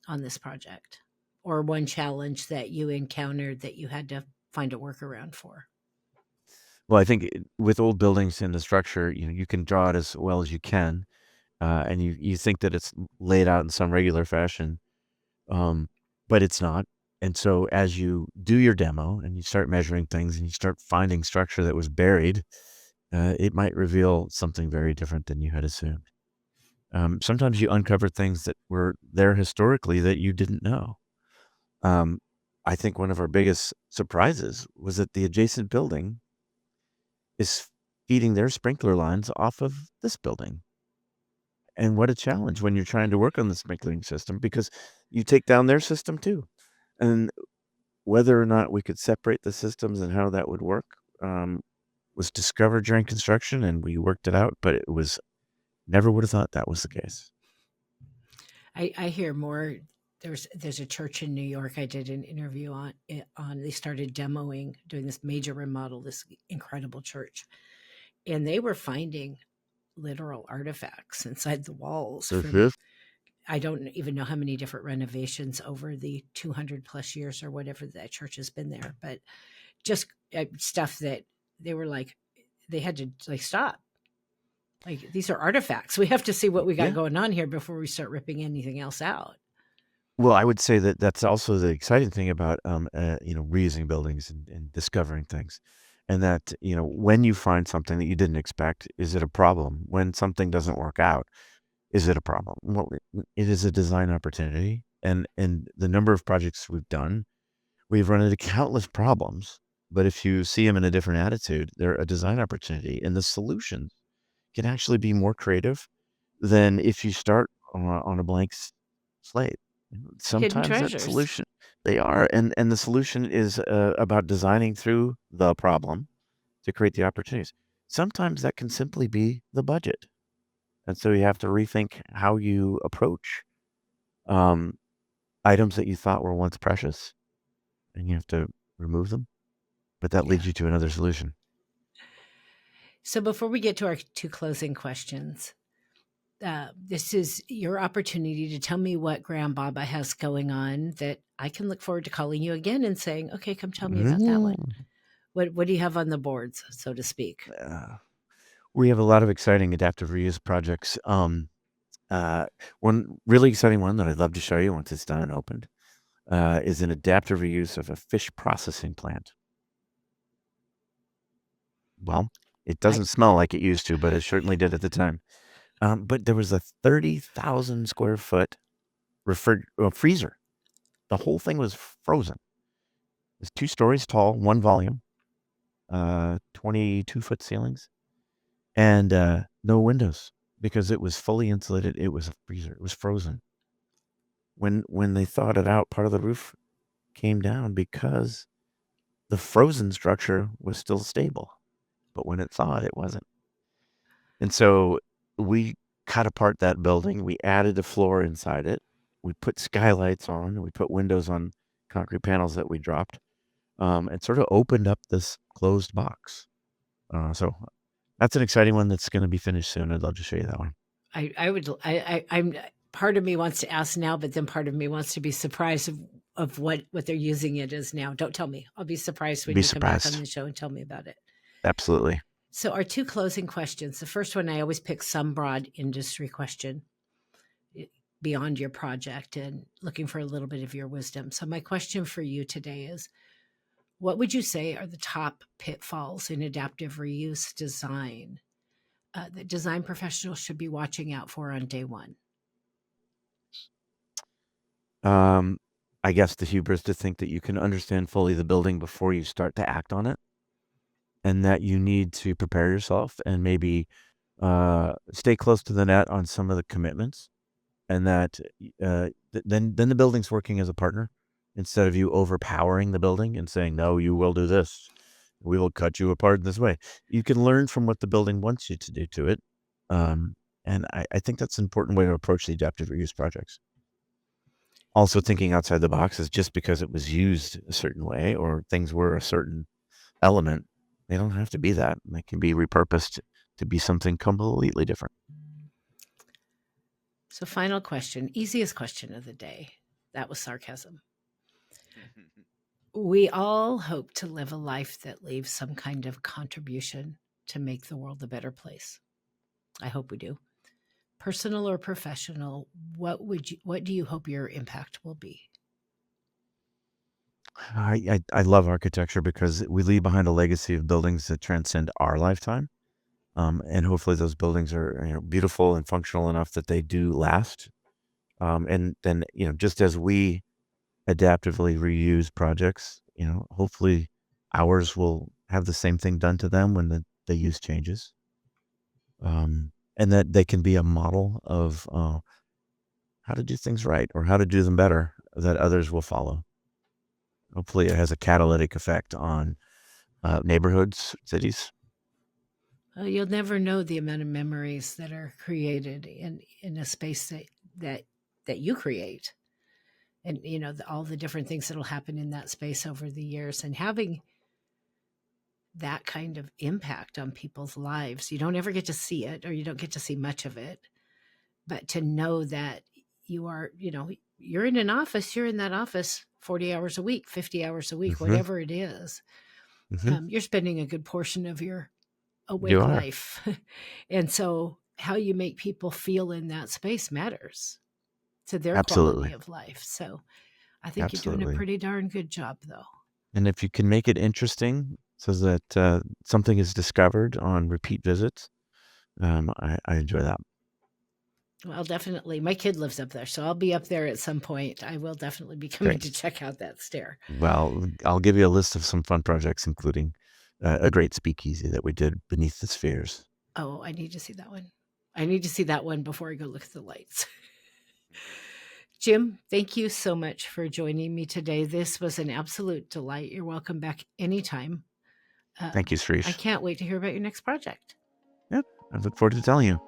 on this project, or one challenge that you encountered that you had to find a workaround for. Well, I think with old buildings in the structure, you can draw it as well as you can, and you think that it's laid out in some regular fashion, um, but it's not. And so as you do your demo and you start measuring things and you start finding structure that was buried, it might reveal something very different than you had assumed. Sometimes you uncover things that were there historically that you didn't know. Um, I think one of our biggest surprises was that the adjacent building is feeding their sprinkler lines off of this building. And what a challenge when you're trying to work on the sprinkling system, because you take down their system too. And whether or not we could separate the systems and how that would work was discovered during construction, and we worked it out, but it was never would have thought that was the case. I hear more. There's a church in New York I did an interview on. They started doing this major remodel, this incredible church, and they were finding literal artifacts inside the walls from, Mhm. I don't even know how many different renovations over the 200 plus years or whatever that church has been there, but just stuff that they were like, they had to like stop. Like, these are artifacts. We have to see what we got Yeah. going on here before we start ripping anything else out. Well, I would say that that's also the exciting thing about, reusing buildings and discovering things. And that, when you find something that you didn't expect, is it a problem? When something doesn't work out, is it a problem? Well, it is a design opportunity. And the number of projects we've done, we've run into countless problems. But if you see them in a different attitude, they're a design opportunity. And the solutions can actually be more creative than if you start on a blank slate. Hidden Sometimes that treasures. solution they are, and the solution is about designing through the problem to create the opportunities. Sometimes that can simply be the budget, and so you have to rethink how you approach um, items that you thought were once precious, and you have to remove them. But that Yeah. leads you to another solution. So before we get to our two closing questions, this is your opportunity to tell me what Grandbaba has going on that I can look forward to calling you again and saying, okay, come tell me about that one. Mm. What do you have on the boards, so to speak? We have a lot of exciting adaptive reuse projects. Uh, one really exciting one that I'd love to show you once it's done and opened is an adaptive reuse of a fish processing plant. Well, it I doesn't smell like it used to, but it certainly did at the time. But there was a 30,000 square foot freezer. The whole thing was frozen. It's 2 stories tall, one volume, 22-foot ceilings, and no windows because it was fully insulated. It was a freezer. It was frozen. When they thawed it out, part of the roof came down because the frozen structure was still stable, but when it thawed, it wasn't. And so we cut apart that building. We added a floor inside it. We put skylights on. We put windows on concrete panels that we dropped, and sort of opened up this closed box. So that's an exciting one that's going to be finished soon. I'd love to show you that one. I would I'm part of me wants to ask now, but then part of me wants to be surprised of what they're using it as now. Don't tell me. I'll be surprised when Be you come back on surprised. the show and tell me about it. Absolutely. So our two closing questions. The first one, I always pick some broad industry question beyond your project and looking for a little bit of your wisdom. So my question for you today is, what would you say are the top pitfalls in adaptive reuse design that design professionals should be watching out for on day one? Um, I guess the hubris to think that you can understand fully the building before you start to act on it, and that you need to prepare yourself and maybe stay close to the net on some of the commitments, and that then the building's working as a partner instead of you overpowering the building and saying, no, you will do this. We will cut you apart this way. You can learn from what the building wants you to do to it. And I think that's an important way to approach the adaptive reuse projects. also thinking outside the box is just because it was used a certain way or things were a certain element, they don't have to be that. They can be repurposed to be something completely different. So, final question, easiest question of the day. That was sarcasm. We all hope to live a life that leaves some kind of contribution to make the world a better place. I hope we do. Personal or professional, what do you hope your impact will be? I love architecture because we leave behind a legacy of buildings that transcend our lifetime. And hopefully those buildings are beautiful and functional enough that they do last. And then, just as we adaptively reuse projects, hopefully ours will have the same thing done to them when the use changes. And that they can be a model of how to do things right or how to do them better that others will follow. Hopefully it has a catalytic effect on neighborhoods, cities. You'll never know the amount of memories that are created in a space that you create, and all the different things that'll happen in that space over the years, and having that kind of impact on people's lives. You don't ever get to see it, or you don't get to see much of it, but to know that you're in an office, you're in that office 40 hours a week, 50 hours a week, Mm-hmm. whatever it is. Mm-hmm. You're spending a good portion of your You awake are. life. And so how you make people feel in that space matters to their quality Absolutely. of life. So I think you're doing a Absolutely. pretty darn good job, though. And if you can make it interesting so that something is discovered on repeat visits, I enjoy that. Well, definitely. My kid lives up there, so I'll be up there at some point. I will definitely be coming Great. to check out that stair. Well, I'll give you a list of some fun projects, including a great speakeasy that we did beneath the spheres. Oh, I need to see that one. I need to see that one before I go look at the lights. Jim, thank you so much for joining me today. This was an absolute delight. You're welcome back anytime. Thank you, I Cherise. can't wait to hear about your next project. Yep. I look forward to telling you.